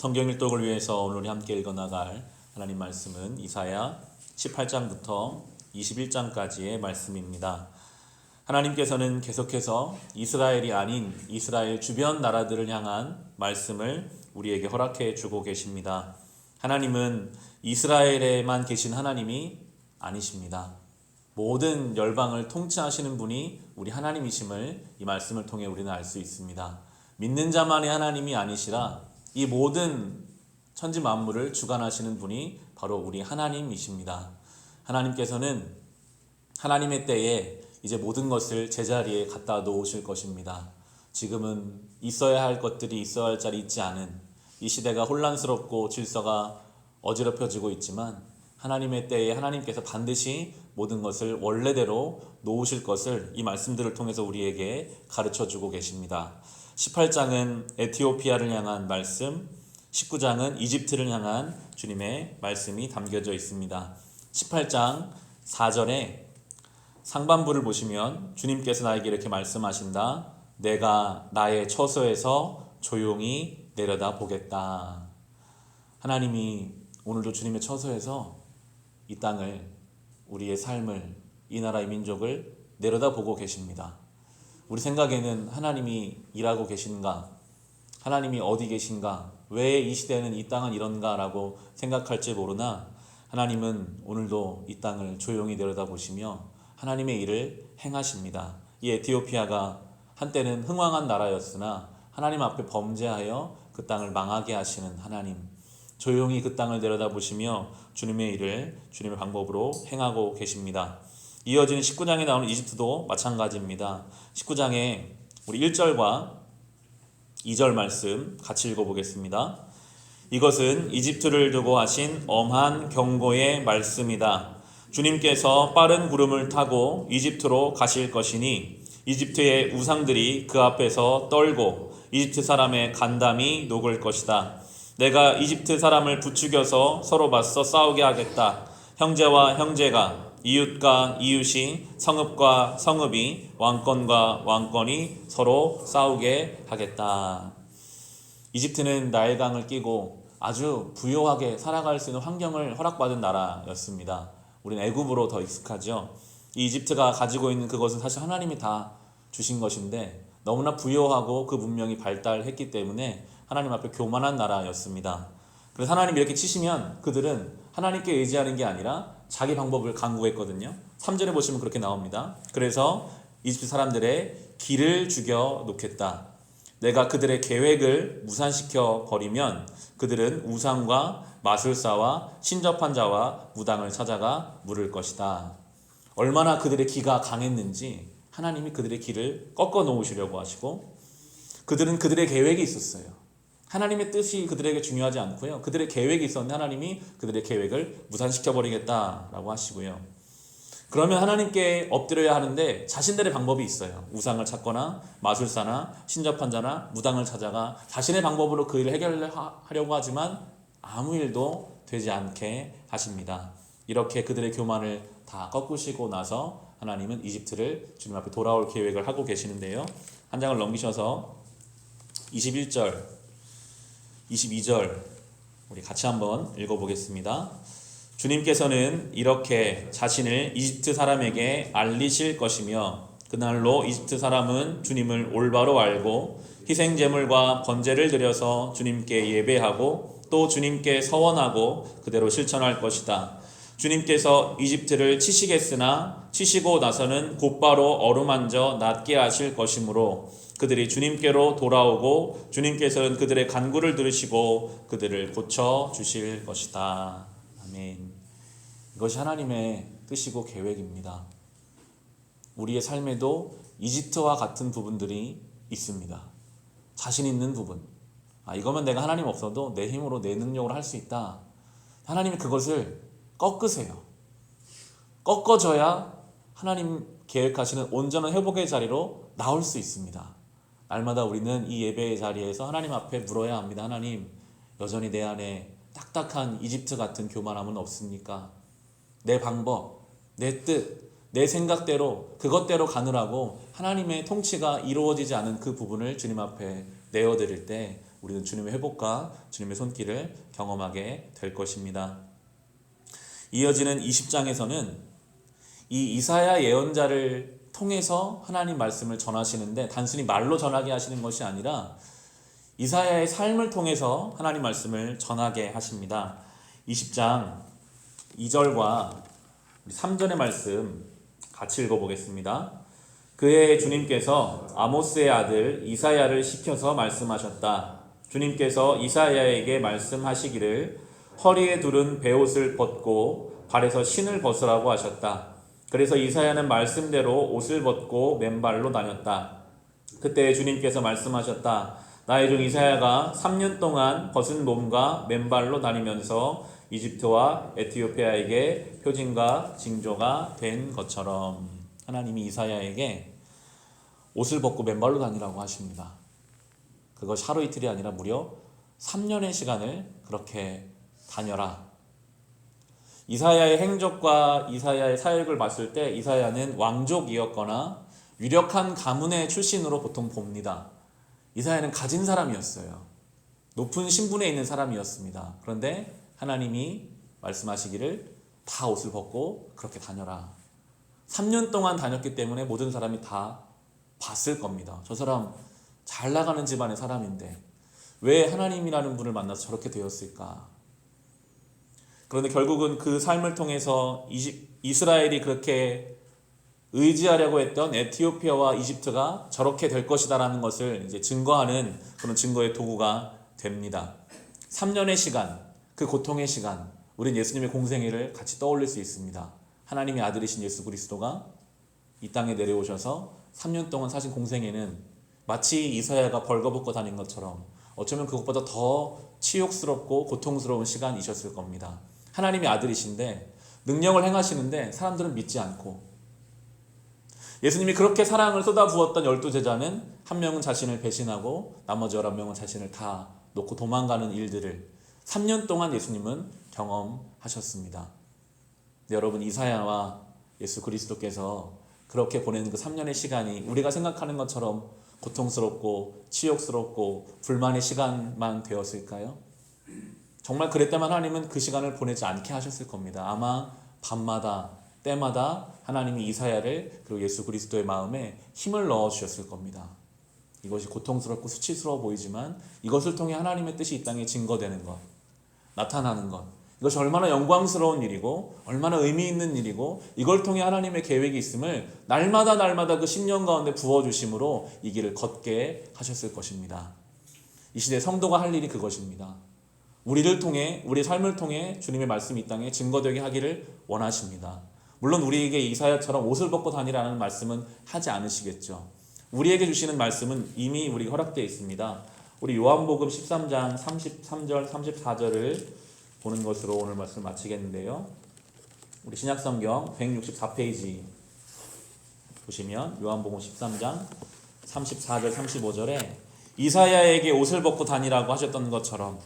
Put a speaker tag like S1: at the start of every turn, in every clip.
S1: 성경 일독을 위해서 오늘 우리 함께 읽어나갈 하나님 말씀은 이사야 18장부터 21장까지의 말씀입니다. 하나님께서는 계속해서 이스라엘이 아닌 이스라엘 주변 나라들을 향한 말씀을 우리에게 허락해 주고 계십니다. 하나님은 이스라엘에만 계신 하나님이 아니십니다. 모든 열방을 통치하시는 분이 우리 하나님이심을 이 말씀을 통해 우리는 알 수 있습니다. 믿는 자만의 하나님이 아니시라 이 모든 천지 만물을 주관하시는 분이 바로 우리 하나님이십니다. 하나님께서는 하나님의 때에 이제 모든 것을 제자리에 갖다 놓으실 것입니다. 지금은 있어야 할 것들이 있어야 할 자리 있지 않은 이 시대가 혼란스럽고 질서가 어지럽혀지고 있지만 하나님의 때에 하나님께서 반드시 모든 것을 원래대로 놓으실 것을 이 말씀들을 통해서 우리에게 가르쳐주고 계십니다. 18장은 에티오피아를 향한 말씀, 19장은 이집트를 향한 주님의 말씀이 담겨져 있습니다. 18장 4절에 상반부를 보시면 주님께서 나에게 이렇게 말씀하신다. 내가 나의 처소에서 조용히 내려다 보겠다. 하나님이 오늘도 주님의 처소에서 이 땅을, 우리의 삶을, 이 나라의 민족을 내려다보고 계십니다. 우리 생각에는 하나님이 일하고 계신가? 하나님이 어디 계신가? 왜 이 시대는 이 땅은 이런가? 라고 생각할지 모르나 하나님은 오늘도 이 땅을 조용히 내려다보시며 하나님의 일을 행하십니다. 이 에티오피아가 한때는 흥왕한 나라였으나 하나님 앞에 범죄하여 그 땅을 망하게 하시는 하나님, 조용히 그 땅을 내려다보시며 주님의 일을 주님의 방법으로 행하고 계십니다. 이어지는 19장에 나오는 이집트도 마찬가지입니다. 19장에 우리 1절과 2절 말씀 같이 읽어보겠습니다. 이것은 이집트를 두고 하신 엄한 경고의 말씀이다. 주님께서 빠른 구름을 타고 이집트로 가실 것이니 이집트의 우상들이 그 앞에서 떨고 이집트 사람의 간담이 녹을 것이다. 내가 이집트 사람을 부추겨서 서로 맞서 싸우게 하겠다. 형제와 형제가, 이웃과 이웃이, 성읍과 성읍이, 왕권과 왕권이 서로 싸우게 하겠다. 이집트는 나일강을 끼고 아주 부유하게 살아갈 수 있는 환경을 허락받은 나라였습니다. 우리는 애굽으로 더 익숙하죠. 이 이집트가 가지고 있는 그것은 사실 하나님이 다 주신 것인데 너무나 부유하고 그 문명이 발달했기 때문에 하나님 앞에 교만한 나라였습니다. 그래서 하나님이 이렇게 치시면 그들은 하나님께 의지하는 게 아니라 자기 방법을 강구했거든요. 3절에 보시면 그렇게 나옵니다. 그래서 이집트 사람들의 길을 죽여 놓겠다. 내가 그들의 계획을 무산시켜 버리면 그들은 우상과 마술사와 신접한 자와 무당을 찾아가 물을 것이다. 얼마나 그들의 기가 강했는지 하나님이 그들의 길을 꺾어 놓으시려고 하시고 그들은 그들의 계획이 있었어요. 하나님의 뜻이 그들에게 중요하지 않고요. 그들의 계획이 있었는데 하나님이 그들의 계획을 무산시켜버리겠다라고 하시고요. 그러면 하나님께 엎드려야 하는데 자신들의 방법이 있어요. 우상을 찾거나 마술사나 신접한 자나 무당을 찾아가 자신의 방법으로 그 일을 해결하려고 하지만 아무 일도 되지 않게 하십니다. 이렇게 그들의 교만을 다 꺾으시고 나서 하나님은 이집트를 주님 앞에 돌아올 계획을 하고 계시는데요. 한 장을 넘기셔서 21절 22절 우리 같이 한번 읽어보겠습니다. 주님께서는 이렇게 자신을 이집트 사람에게 알리실 것이며 그날로 이집트 사람은 주님을 올바로 알고 희생제물과 번제를 드려서 주님께 예배하고 또 주님께 서원하고 그대로 실천할 것이다. 주님께서 이집트를 치시겠으나 치시고 나서는 곧바로 어루만져 낫게 하실 것이므로 그들이 주님께로 돌아오고 주님께서는 그들의 간구를 들으시고 그들을 고쳐주실 것이다. 아멘. 이것이 하나님의 뜻이고 계획입니다. 우리의 삶에도 이집트와 같은 부분들이 있습니다. 자신 있는 부분. 이거면 내가 하나님 없어도 내 힘으로 내 능력으로 할 수 있다. 하나님이 그것을 꺾으세요. 꺾어져야 하나님 계획하시는 온전한 회복의 자리로 나올 수 있습니다. 날마다 우리는 이 예배의 자리에서 하나님 앞에 물어야 합니다. 하나님, 여전히 내 안에 딱딱한 이집트 같은 교만함은 없습니까? 내 방법, 내 뜻, 내 생각대로 그것대로 가느라고 하나님의 통치가 이루어지지 않은 그 부분을 주님 앞에 내어드릴 때 우리는 주님의 회복과 주님의 손길을 경험하게 될 것입니다. 이어지는 20장에서는 이 이사야 예언자를 통해서 하나님 말씀을 전하시는데 단순히 말로 전하게 하시는 것이 아니라 이사야의 삶을 통해서 하나님 말씀을 전하게 하십니다. 20장 2절과 3절의 말씀 같이 읽어보겠습니다. 그의 주님께서 아모스의 아들 이사야를 시켜서 말씀하셨다. 주님께서 이사야에게 말씀하시기를 허리에 두른 베옷을 벗고 발에서 신을 벗으라고 하셨다. 그래서 이사야는 말씀대로 옷을 벗고 맨발로 다녔다. 그때 주님께서 말씀하셨다. 나의 종 이사야가 3년 동안 벗은 몸과 맨발로 다니면서 이집트와 에티오피아에게 표징과 징조가 된 것처럼 하나님이 이사야에게 옷을 벗고 맨발로 다니라고 하십니다. 그것이 하루 이틀이 아니라 무려 3년의 시간을 그렇게 다녀라. 이사야의 행적과 이사야의 사역을 봤을 때 이사야는 왕족이었거나 유력한 가문의 출신으로 보통 봅니다. 이사야는 가진 사람이었어요. 높은 신분에 있는 사람이었습니다. 그런데 하나님이 말씀하시기를 다 옷을 벗고 그렇게 다녀라. 3년 동안 다녔기 때문에 모든 사람이 다 봤을 겁니다. 저 사람 잘 나가는 집안의 사람인데 왜 하나님이라는 분을 만나서 저렇게 되었을까? 그런데 결국은 그 삶을 통해서 이스라엘이 그렇게 의지하려고 했던 에티오피아와 이집트가 저렇게 될 것이다라는 것을 이제 증거하는 그런 증거의 도구가 됩니다. 3년의 시간, 그 고통의 시간, 우린 예수님의 공생애를 같이 떠올릴 수 있습니다. 하나님의 아들이신 예수 그리스도가 이 땅에 내려오셔서 3년 동안 사신 공생애는 마치 이사야가 벌거벗고 다닌 것처럼 어쩌면 그것보다 더 치욕스럽고 고통스러운 시간이셨을 겁니다. 하나님의 아들이신데 능력을 행하시는데 사람들은 믿지 않고 예수님이 그렇게 사랑을 쏟아부었던 12제자는 한 명은 자신을 배신하고 나머지 11명은 자신을 다 놓고 도망가는 일들을 3년 동안 예수님은 경험하셨습니다. 네, 여러분 이사야와 예수 그리스도께서 그렇게 보내는 그 3년의 시간이 우리가 생각하는 것처럼 고통스럽고 치욕스럽고 불만의 시간만 되었을까요? 정말 그랬다면 하나님은 그 시간을 보내지 않게 하셨을 겁니다. 아마 밤마다 때마다 하나님이 이사야를 그리고 예수 그리스도의 마음에 힘을 넣어주셨을 겁니다. 이것이 고통스럽고 수치스러워 보이지만 이것을 통해 하나님의 뜻이 이 땅에 증거되는 것, 나타나는 것, 이것이 얼마나 영광스러운 일이고 얼마나 의미 있는 일이고 이걸 통해 하나님의 계획이 있음을 날마다 그 심령 가운데 부어주심으로 이 길을 걷게 하셨을 것입니다. 이 시대 성도가 할 일이 그것입니다. 우리를 통해 우리 삶을 통해 주님의 말씀이 이 땅에 증거되게 하기를 원하십니다. 물론 우리에게 이사야처럼 옷을 벗고 다니라는 말씀은 하지 않으시겠죠. 우리에게 주시는 말씀은 이미 우리가 허락되어 있습니다. 우리 요한복음 13장 33절 34절을 보는 것으로 오늘 말씀을 마치겠는데요. 우리 신약성경 164페이지 보시면 요한복음 13장 34절 35절에 이사야에게 옷을 벗고 다니라고 하셨던 것처럼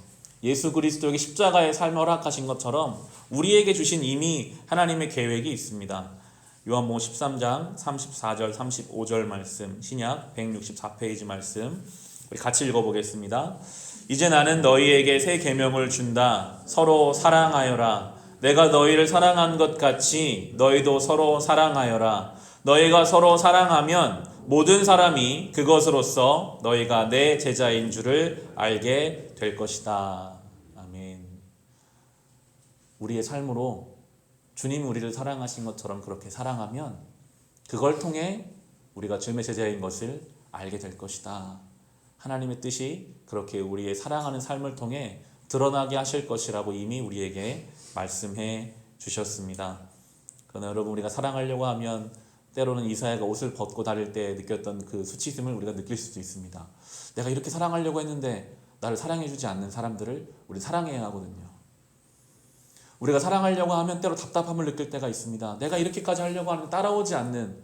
S1: 예수 그리스도에게 십자가의 삶을 허락하신 것처럼 우리에게 주신 이미 하나님의 계획이 있습니다. 요한복음 13장 34절 35절 말씀, 신약 164페이지 말씀 우리 같이 읽어보겠습니다. 이제 나는 너희에게 새 계명을 준다. 서로 사랑하여라. 내가 너희를 사랑한 것 같이 너희도 서로 사랑하여라. 너희가 서로 사랑하면 모든 사람이 그것으로써 너희가 내 제자인 줄을 알게 될 것이다. 아멘. 우리의 삶으로 주님이 우리를 사랑하신 것처럼 그렇게 사랑하면 그걸 통해 우리가 주님의 제자인 것을 알게 될 것이다. 하나님의 뜻이 그렇게 우리의 사랑하는 삶을 통해 드러나게 하실 것이라고 이미 우리에게 말씀해 주셨습니다. 그러나 여러분 우리가 사랑하려고 하면 때로는 이사야가 옷을 벗고 다닐 때 느꼈던 그 수치심을 우리가 느낄 수도 있습니다. 내가 이렇게 사랑하려고 했는데 나를 사랑해주지 않는 사람들을 우리 사랑해야 하거든요. 우리가 사랑하려고 하면 때로 답답함을 느낄 때가 있습니다. 내가 이렇게까지 하려고 하는데 따라오지 않는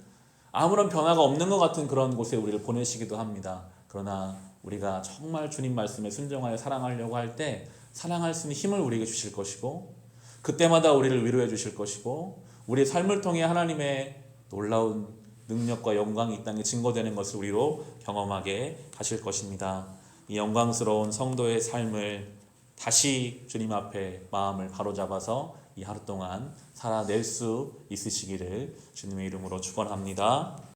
S1: 아무런 변화가 없는 것 같은 그런 곳에 우리를 보내시기도 합니다. 그러나 우리가 정말 주님 말씀에 순종하여 사랑하려고 할 때 사랑할 수 있는 힘을 우리에게 주실 것이고 그때마다 우리를 위로해 주실 것이고 우리의 삶을 통해 하나님의 놀라운 능력과 영광이 이 땅에 증거되는 것을 우리로 경험하게 하실 것입니다. 이 영광스러운 성도의 삶을 다시 주님 앞에 마음을 바로잡아서 이 하루 동안 살아낼 수 있으시기를 주님의 이름으로 축원합니다.